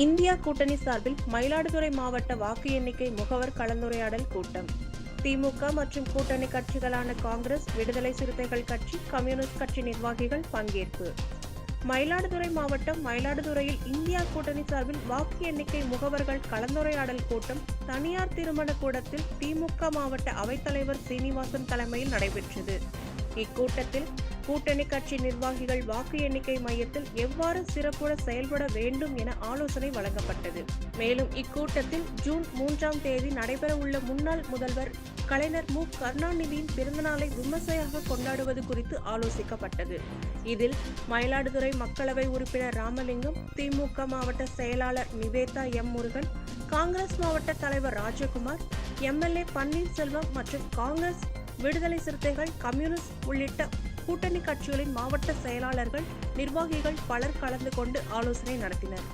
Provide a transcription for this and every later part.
India கூட்டணி சார்பில் மயிலாடுதுறை மாவட்ட வாக்கு எண்ணிக்கை முகவர் கலந்துரையாடல் கூட்டம். திமுக மற்றும் கூட்டணி கட்சிகளான காங்கிரஸ், விடுதலை சிறுத்தைகள் கட்சி, கம்யூனிஸ்ட் கட்சி நிர்வாகிகள் பங்கேற்பு. மயிலாடுதுறை மாவட்டம் மயிலாடுதுறையில் இந்தியா கூட்டணி சார்பில் வாக்கு எண்ணிக்கை முகவர்கள் கலந்துரையாடல் கூட்டம் தனியார் திருமண கூடத்தில் திமுக மாவட்ட அவைத்தலைவர் சீனிவாசன் தலைமையில் நடைபெற்றது. இக்கூட்டத்தில் கூட்டணி கட்சி நிர்வாகிகள் வாக்கு எண்ணிக்கை மையத்தில் எவ்வாறு சிறப்புடன் செயல்பட வேண்டும் என ஆலோசனை வழங்கப்பட்டது. மேலும் இக்கூட்டத்தில் ஜூன் 3ஆம் தேதி நடைபெறவுள்ள முன்னாள் முதல்வர் கலைஞர் மு. கருணாநிதியின் பிறந்தநாளை விமர்சையாக கொண்டாடுவது குறித்து ஆலோசிக்கப்பட்டது. இதில் மயிலாடுதுறை மக்களவை உறுப்பினர் ராமலிங்கம், திமுக மாவட்ட செயலாளர் நிவேதா எம். முருகன், காங்கிரஸ் மாவட்ட தலைவர் ராஜகுமார், எம்எல்ஏ பன்னீர்செல்வம் மற்றும் காங்கிரஸ், விடுதலை சிறுத்தைகள், கம்யூனிஸ்ட் உள்ளிட்ட கூட்டணி கட்சிகளின் மாவட்ட செயலாளர்கள், நிர்வாகிகள் பலர் கலந்து கொண்டு ஆலோசனை நடத்தினர்.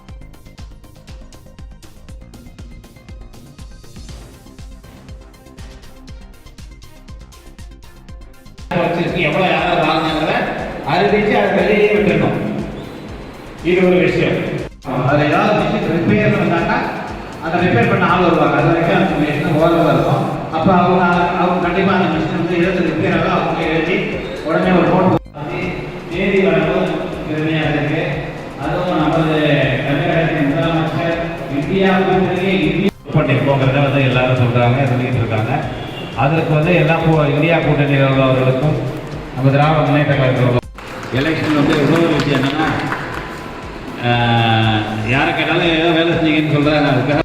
எவ்வளவு யாராவது வாங்கினாங்கிறத அறிவிச்சு அதை வெளியே விட்டுருணும். இது ஒரு விஷயம். அதில் ஏதாவது மிஷின் ரிப்பேர் வந்தாங்கன்னா அதை ரிப்பேர் பண்ண ஆள் வருவாங்க. அது வரைக்கும் அந்த மிஷின் ஓரளவு இருக்கும். அப்போ அவங்க கண்டிப்பாக அந்த மிஷின் வந்து எழுதி ரிப்பேர் ஆக அவங்க எழுதி உடனே ஒரு நோட் தேதி வரும்போது பெருமையாக இருக்கு. அதுவும் நமது தமிழகத்தின் முதலமைச்சர் இந்தியா கூட்டணி போகிறத வந்து எல்லாரும் சொல்றாங்க, சொல்லிட்டு இருக்காங்க. அதற்கு வந்து எல்லாம் இந்தியா கூட்டணியில் உள்ளவர்களுக்கும் நம்ம திராவிட முன்னேற்ற கழகங்களுக்கும் எலெக்ஷன் வந்து இன்னொரு விஷயம் என்னன்னா, யாரை கேட்டாலும் ஏதோ வேலை செஞ்சீங்கன்னு சொல்றாங்க. அதுக்காக